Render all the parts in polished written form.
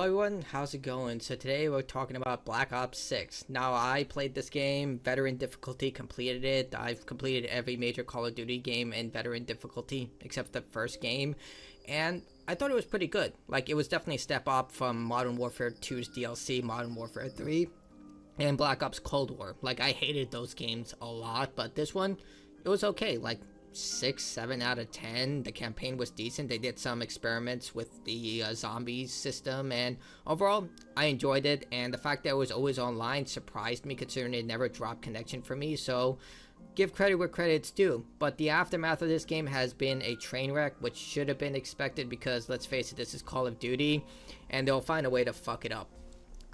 Hello everyone, how's it going? So today we're talking about Black Ops 6. Now I played this game, veteran difficulty, completed it. I've completed every major Call of Duty game in veteran difficulty except the first game. And I thought it was pretty good. Like, it was definitely a step up from Modern Warfare 2's DLC, Modern Warfare 3, and Black Ops Cold War. Like, I hated those games a lot, but this one, it was okay. Like, 6, 7 out of 10. The campaign was decent. They did some experiments with the zombies system, and overall I enjoyed it. And the fact that it was always online surprised me, considering it never dropped connection for me. So give credit where credit's due. But the aftermath of this game has been a train wreck, which should have been expected, because let's face it, this is Call of Duty and they'll find a way to fuck it up.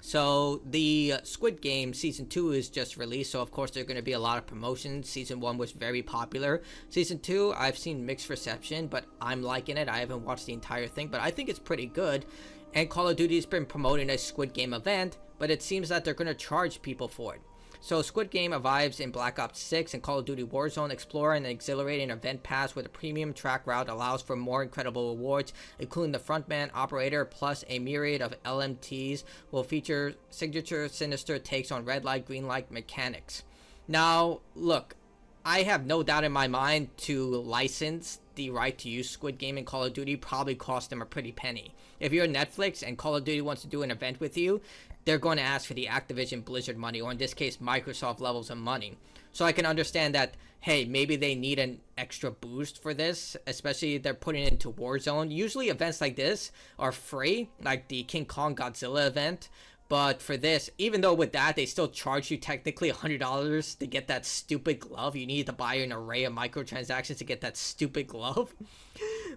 So the Squid Game Season 2 is just released, so of course there's going to be a lot of promotions. Season 1 was very popular. Season 2, I've seen mixed reception, but I'm liking it. I haven't watched the entire thing, but I think it's pretty good. And Call of Duty's been promoting a Squid Game event, but it seems that they're going to charge people for it. So Squid Game arrives in Black Ops 6 and Call of Duty Warzone. Explore an exhilarating event pass with a premium track route allows for more incredible rewards, including the frontman operator, plus a myriad of LMTs will feature signature sinister takes on red light, green light mechanics. Now, look, I have no doubt in my mind to license the right to use Squid Game in Call of Duty probably cost them a pretty penny. If you're Netflix and Call of Duty wants to do an event with you, they're going to ask for the Activision Blizzard money, or in this case, Microsoft levels of money. So I can understand that, hey, maybe they need an extra boost for this, especially if they're putting it into Warzone. Usually events like this are free, like the King Kong Godzilla event. But for this, even though with that, they still charge you technically $100 to get that stupid glove. You need to buy an array of microtransactions to get that stupid glove.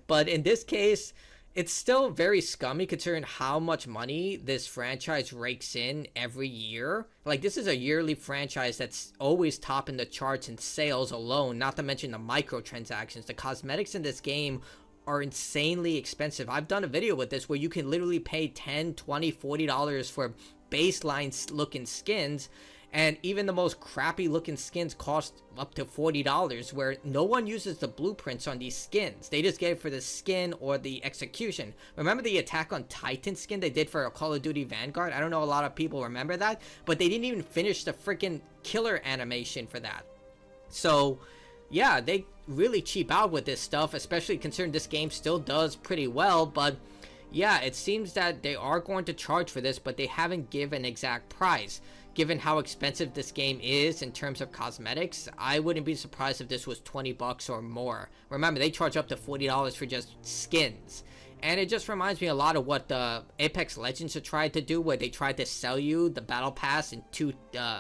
But in this case, it's still very scummy considering how much money this franchise rakes in every year. Like, this is a yearly franchise that's always topping the charts in sales alone, not to mention the microtransactions. The cosmetics in this game are insanely expensive. I've done a video with this where you can literally pay $10, $20, $40 for baseline looking skins, and even the most crappy looking skins cost up to $40, where no one uses the blueprints on these skins. They just get it for the skin or the execution. Remember the Attack on Titan skin they did for Call of Duty Vanguard? I don't know a lot of people remember that, but they didn't even finish the freaking killer animation for that. So yeah, they really cheap out with this stuff, especially considering this game still does pretty well. But yeah, it seems that they are going to charge for this, but they haven't given an exact price. Given how expensive this game is in terms of cosmetics, I wouldn't be surprised if this was 20 bucks or more. Remember, they charge up to $40 for just skins. And it just reminds me a lot of what the Apex Legends have tried to do, where they tried to sell you the battle pass in two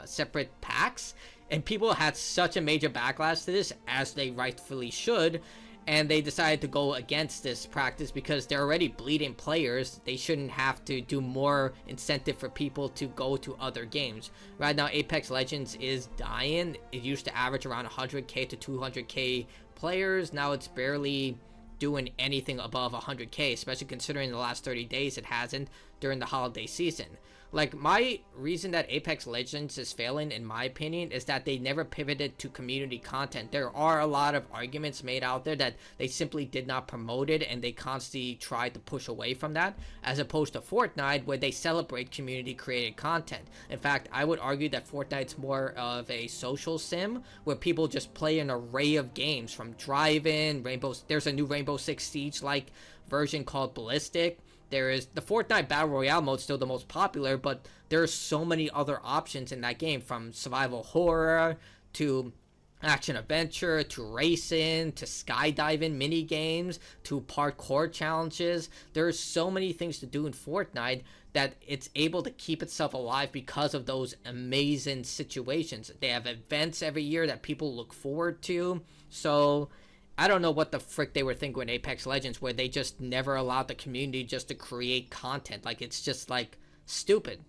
separate packs. And people had such a major backlash to this, as they rightfully should. And they decided to go against this practice because they're already bleeding players. They shouldn't have to do more incentive for people to go to other games. Right now, Apex Legends is dying. It used to average around 100k to 200k players. Now it's barely doing anything above 100k, especially considering the last 30 days it hasn't during the holiday season. Like, my reason that Apex Legends is failing, in my opinion, is that they never pivoted to community content. There are a lot of arguments made out there that they simply did not promote it, and they constantly tried to push away from that, as opposed to Fortnite, where they celebrate community created content. In fact, I would argue that Fortnite's more of a social sim, where people just play an array of games, from Drive-In, there's a new Rainbow Six Siege-like version called Ballistic. There is the Fortnite Battle Royale mode, still the most popular, but there are so many other options in that game, from survival horror to action adventure to racing to skydiving mini games to parkour challenges. There are so many things to do in Fortnite that it's able to keep itself alive because of those amazing situations. They have events every year that people look forward to. So I don't know what the frick they were thinking with Apex Legends, where they just never allowed the community just to create content. Like, it's just, like, stupid.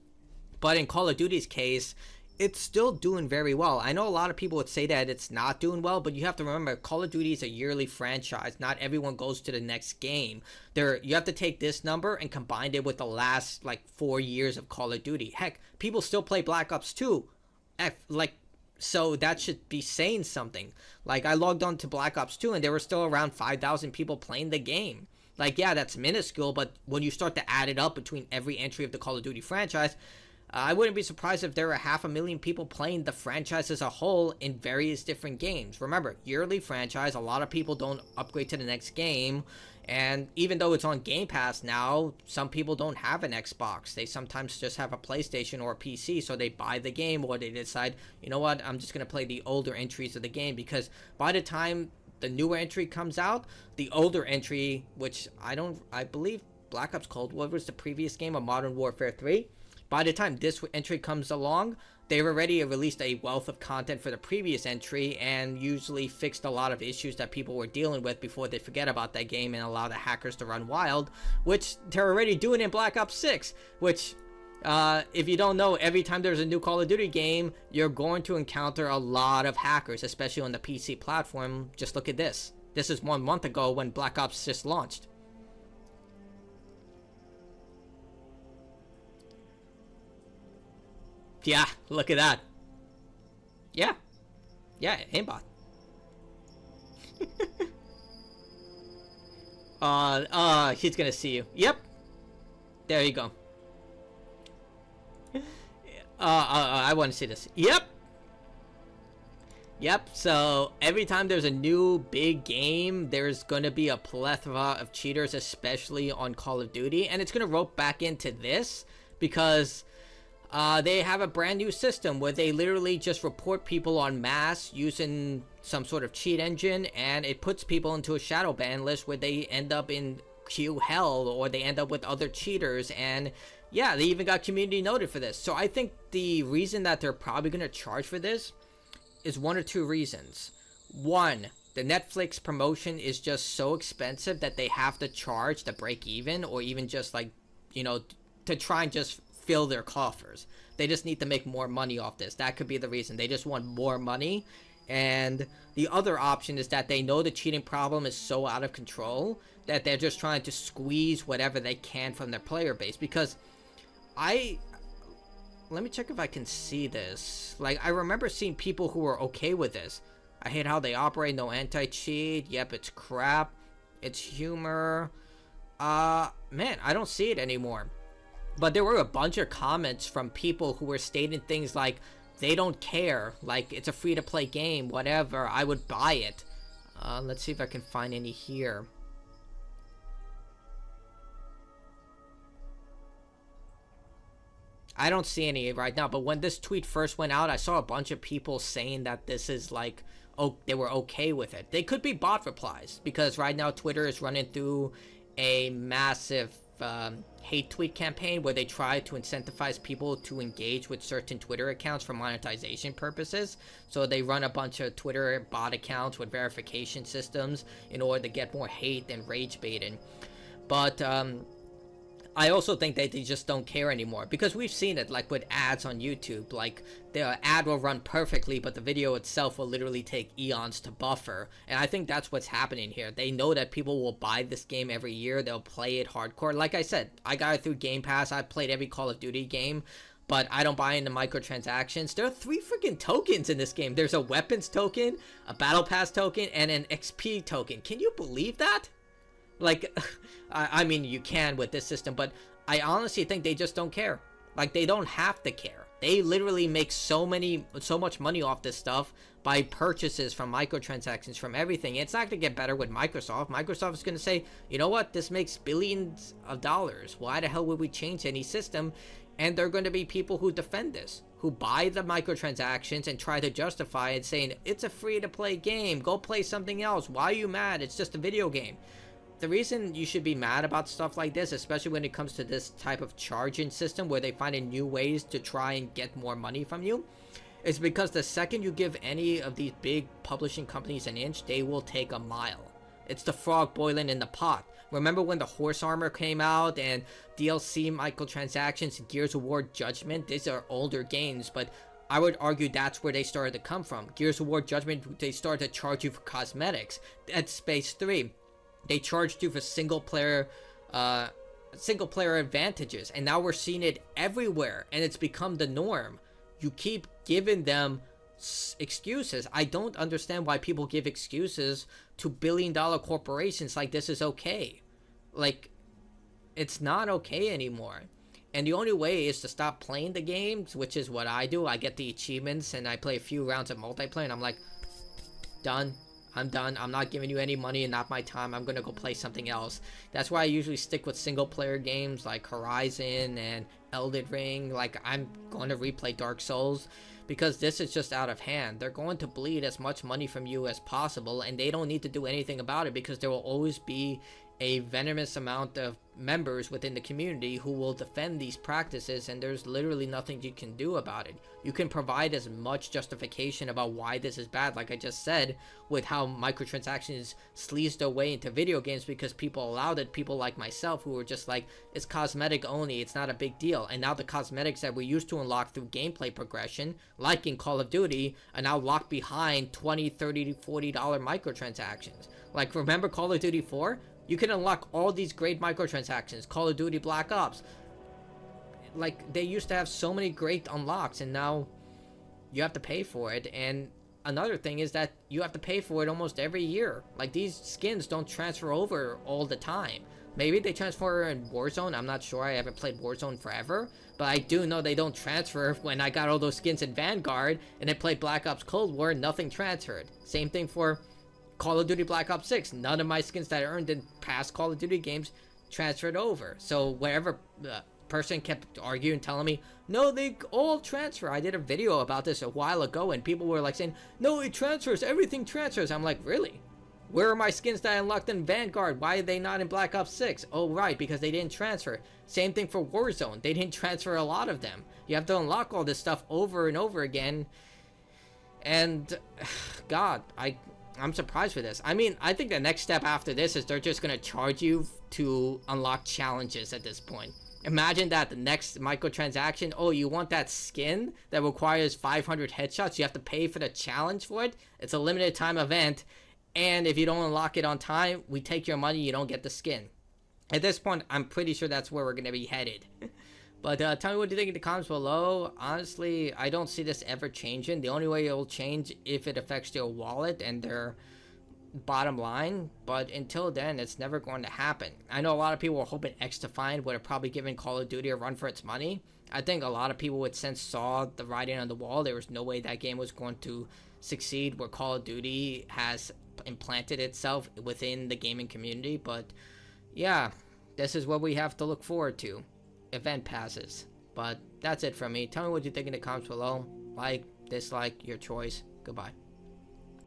But in Call of Duty's case, it's still doing very well. I know a lot of people would say that it's not doing well, but you have to remember, Call of Duty is a yearly franchise. Not everyone goes to the next game. You have to take this number and combine it with the last, like, 4 years of Call of Duty. Heck, people still play Black Ops 2. So that should be saying something. Like, I logged on to Black Ops 2 and there were still around 5,000 people playing the game. Like, yeah, that's minuscule, but when you start to add it up between every entry of the Call of Duty franchise, I wouldn't be surprised if there were 500,000 people playing the franchise as a whole in various different games. Remember, yearly franchise, a lot of people don't upgrade to the next game. And even though it's on Game Pass now, some people don't have an Xbox. They sometimes just have a PlayStation or a PC, so they buy the game, or they decide, you know what, I'm just going to play the older entries of the game, because by the time the newer entry comes out, the older entry, which I believe Black Ops Cold War was the previous game of Modern Warfare 3. By the time this entry comes along, they've already released a wealth of content for the previous entry and usually fixed a lot of issues that people were dealing with before they forget about that game and allow the hackers to run wild, which they're already doing in Black Ops 6, which, if you don't know, every time there's a new Call of Duty game, you're going to encounter a lot of hackers, especially on the PC platform. Just look at this. This is 1 month ago when Black Ops just launched. Yeah, look at that. Yeah. Yeah, aimbot. He's gonna see you. Yep. There you go. I want to see this. Yep. Yep, so every time there's a new big game, there's gonna be a plethora of cheaters, especially on Call of Duty, and it's gonna rope back into this because they have a brand new system where they literally just report people en masse using some sort of cheat engine, and it puts people into a shadow ban list where they end up in queue hell, or they end up with other cheaters. And yeah, they even got community noted for this. So I think the reason that they're probably going to charge for this is one or two reasons. One, the Netflix promotion is just so expensive that they have to charge to break even, or even just like, you know, to try and just fill their coffers. They just need to make more money off this. That could be the reason. They just want more money. And the other option is that they know the cheating problem is so out of control that they're just trying to squeeze whatever they can from their player base. Because let me check if I can see this. Like, I remember seeing people who were okay with this. I hate how they operate. No anti-cheat. Yep, it's crap. It's humor. Man, I don't see it anymore. But there were a bunch of comments from people who were stating things like, they don't care, like, it's a free-to-play game, whatever, I would buy it. Let's see if I can find any here. I don't see any right now, but when this tweet first went out, I saw a bunch of people saying that this is like, oh, they were okay with it. They could be bot replies, because right now Twitter is running through a massive hate tweet campaign where they try to incentivize people to engage with certain Twitter accounts for monetization purposes. So they run a bunch of Twitter bot accounts with verification systems in order to get more hate and rage baiting. But I also think that they just don't care anymore, because we've seen it like with ads on YouTube. Like, the ad will run perfectly, but the video itself will literally take eons to buffer. And I think that's what's happening here. They know that people will buy this game every year. They'll play it hardcore. Like I said, I got it through Game Pass. I played every Call of Duty game, but I don't buy into microtransactions. There are 3 freaking tokens in this game. There's a weapons token, a battle pass token, and an XP token. Can you believe that? Like, I mean, you can with this system, but I honestly think they just don't care. Like, they don't have to care. They literally make so much money off this stuff by purchases from microtransactions, from everything. It's not going to get better with Microsoft. Microsoft is going to say, you know what, this makes billions of dollars. Why the hell would we change any system? And there are going to be people who defend this, who buy the microtransactions and try to justify it, saying, it's a free-to-play game. Go play something else. Why are you mad? It's just a video game. The reason you should be mad about stuff like this, especially when it comes to this type of charging system where they find new ways to try and get more money from you, is because the second you give any of these big publishing companies an inch, they will take a mile. It's the frog boiling in the pot. Remember when the horse armor came out and DLC microtransactions and Gears of War Judgment? These are older games, but I would argue that's where they started to come from. Gears of War Judgment, they started to charge you for cosmetics. Dead Space 3. They charged you for single player advantages, and now we're seeing it everywhere, and it's become the norm. You keep giving them excuses. I don't understand why people give excuses to billion-dollar corporations like this is okay. Like, it's not okay anymore. And the only way is to stop playing the games, which is what I do. I get the achievements and I play a few rounds of multiplayer and I'm like, done. I'm done. I'm not giving you any money and not my time. I'm gonna go play something else. That's why I usually stick with single player games like Horizon and Elden Ring. Like, I'm going to replay Dark Souls because this is just out of hand. They're going to bleed as much money from you as possible, and they don't need to do anything about it because there will always be a venomous amount of members within the community who will defend these practices, and there's literally nothing you can do about it. You can provide as much justification about why this is bad, like I just said, with how microtransactions sleazed their way into video games because people allowed it. People like myself who were just like, it's cosmetic only, it's not a big deal. And now the cosmetics that we used to unlock through gameplay progression, like in Call of Duty, are now locked behind $20, $30, $40 microtransactions. Like, remember Call of Duty 4? You can unlock all these great microtransactions. Call of Duty Black Ops. Like, they used to have so many great unlocks, and now you have to pay for it. And another thing is that you have to pay for it almost every year. Like, these skins don't transfer over all the time. Maybe they transfer in Warzone. I'm not sure. I haven't played Warzone forever. But I do know they don't transfer. When I got all those skins in Vanguard and I played Black Ops Cold War, nothing transferred. Same thing for Call of Duty Black Ops 6. None of my skins that I earned in past Call of Duty games transferred over. So wherever person kept arguing, telling me, no, they all transfer. I did a video about this a while ago, and people were like saying, no, it transfers. Everything transfers. I'm like, really? Where are my skins that I unlocked in Vanguard? Why are they not in Black Ops 6? Oh, right, because they didn't transfer. Same thing for Warzone. They didn't transfer a lot of them. You have to unlock all this stuff over and over again. And, God, I'm surprised with this. I mean, I think the next step after this is they're just going to charge you to unlock challenges at this point. Imagine that the next microtransaction, oh, you want that skin that requires 500 headshots? You have to pay for the challenge for it. It's a limited time event. And if you don't unlock it on time, we take your money, you don't get the skin. At this point, I'm pretty sure that's where we're going to be headed. But tell me what you think in the comments below. Honestly, I don't see this ever changing. The only way it will change if it affects their wallet and their bottom line. But until then, it's never going to happen. I know a lot of people were hoping XDefiant would have probably given Call of Duty a run for its money. I think a lot of people would since saw the writing on the wall. There was no way that game was going to succeed where Call of Duty has implanted itself within the gaming community. But yeah, this is what we have to look forward to. Event passes. But that's it from me. Tell me what you think in the comments below. Like, dislike, your choice. Goodbye.